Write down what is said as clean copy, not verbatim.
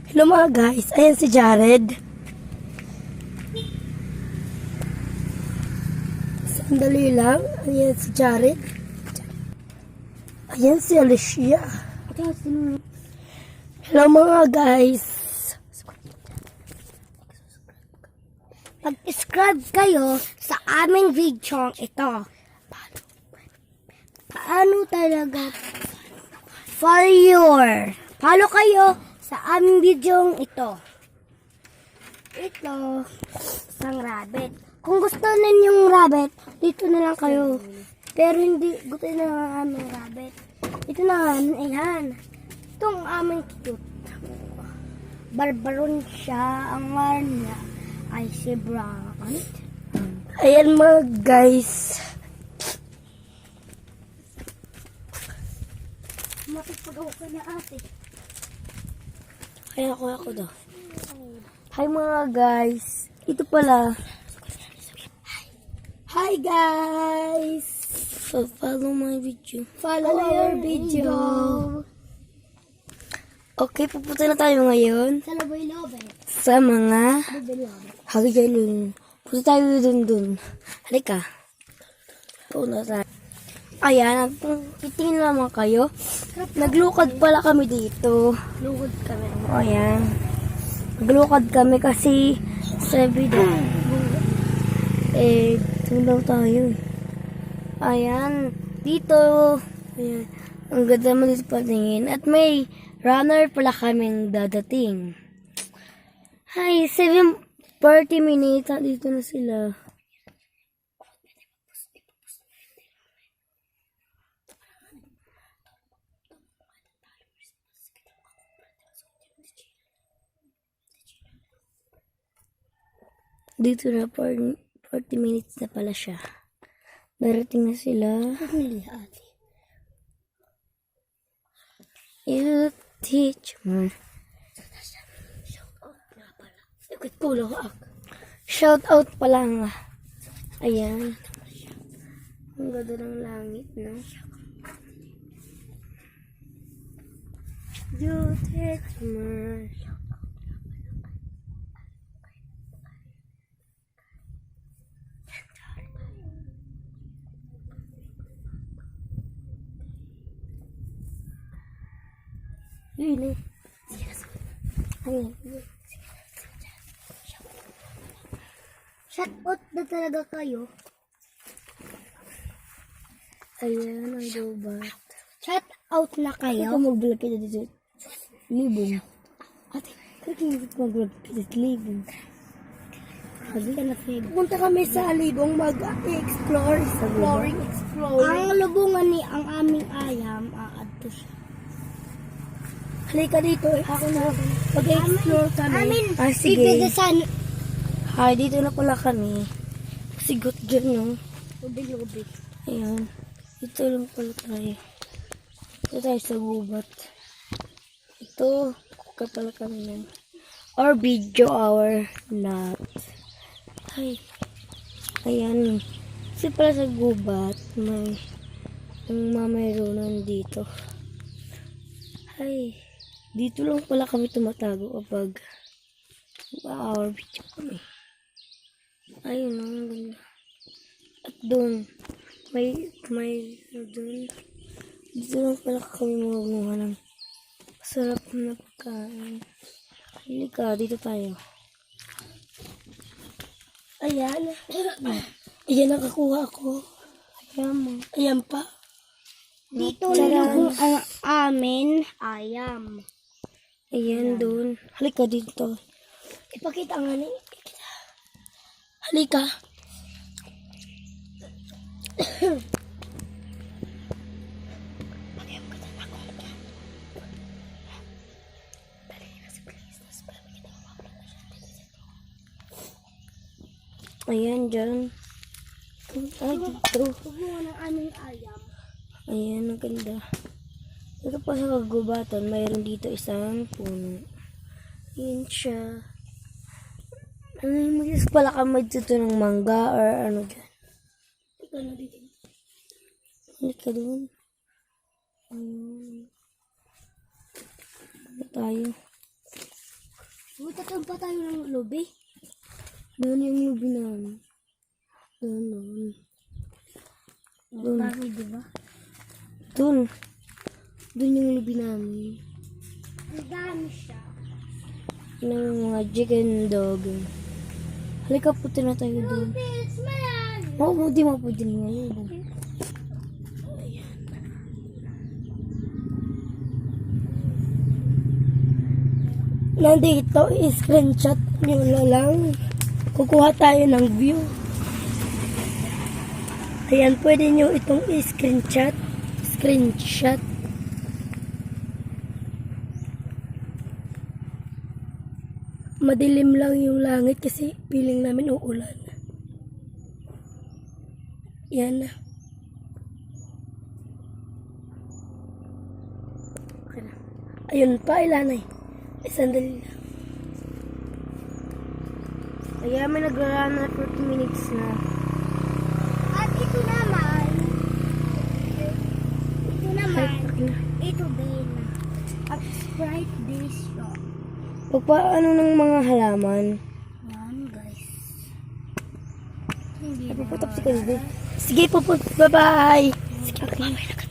Hello mga guys, ayan si Jared. Sandali lang, ayan si Jared. Ayan si Alicia. Hello mga guys. Mag-subscribe kayo sa aming video ito. Paano talaga? Follow kayo sa aming video ito. Ito, isang rabbit. Kung gusto ninyong rabbit, dito na lang kayo. Pero hindi gusto na ang aming rabbit. Ito na, ayan. Itong aming cute. Barbaron siya. Ang ngalan niya ay si Brown. Ayan mga guys. Matipagaw ka na ate. Kaya ako daw. Hi mga guys. Ito pala. Hi guys. So follow my video. Follow our video. Okay, pupunta na tayo ngayon Sa Loboy-Loboy. sa mga Loboy-Loboy. hagilun. Punta tayo dun. Halika. Punta tayo. Ayan, titingin naman kayo. Naglukad pala kami dito. Lugod kami. O, ayan. Naglukad kami kasi sabi daw. Tulaw tayo. Ayan. Dito. Ayan. Ang ganda mo dito patingin. At may runner pala kaming dadating. Hi, 7:40 minutes. Dito na sila. Dito na 40 minutes na pala siya. Darating na sila. Pamilya ate. You teach me. Ikot pulo ako. Shout out pala nga. Ayan. Ang ganda ng langit, no? You teach me. Yun eh. Ayan. Shout out na talaga kayo. Ayan ang gubat. Shout out na Ito kayo. mag-vlog kita dito. Libong. Ate, kaya mag-vlog kita dito. Libong. Sabi ka na Feb. Pupunta kami sa Libong mag-explore. Exploring. Ang lubungan ni ang aming ayam. Aadto siya. Halika dito. Ako na. Mag-explore kami. Sige. Ibigasan. Hi, dito na pala kami. Sigot dyan, no? Lubig-lubig. Ayan. Dito lang pala tayo. Dito tayo sa gubat. Ito, kuka pala kami ng our video hour lot. Ay. Ayan. Kasi pala sa gubat, may ang mamayroon dito. Ay. Dito lang pala kami tumatago kapag our video kami. Ayun, ang ganda. At doon, may doon. Dito lang pala kami maguha ng masarap na pagkain. Halika, dito tayo. Ayan. Ayan, nakakuha ako. Ayan mo. Ayan pa. Dito yung ang amin ayam. Ayan, doon. Halika dito. Ipakita nga ni. Halika. Ayan, dyan. Ay, dito. Kumuha ng aming ayam. Ayan, ang ganda. Ito pa sa kagubatan, mayroon dito isang puno. Ayan siya. Ano yung mag-is pala kami dito ng mangga or ano dyan? Ikaw na dito. Halika doon. Ayun. tayo. Tatawag pa tayo ng lobby. Doon yung lubi namin. Doon. Bakit, di ba? Doon. Doon yung lubi namin. Ang dami siya. Ng mga chicken dog. Halika, puti na tayo doon. It's man! Oo, di mo pwede ngayon. Nandito, i-screenshot nyo na lang. Kukuha tayo ng view. Ayan, pwede nyo itong i-screenshot. Screenshot. Madilim lang yung langit kasi feeling namin uulan. Yan na. Okay na. Ayun pa, ilanay. Sandali lang. Kaya may nagraraan na 40 minutes na. At ito naman, ito din. At Sprite Dish Shop. Pagpaano ng mga halaman. Yan, guys. Hindi na. Puputok si Kalbi. Sige, puputok. Bye-bye. Sige, okay.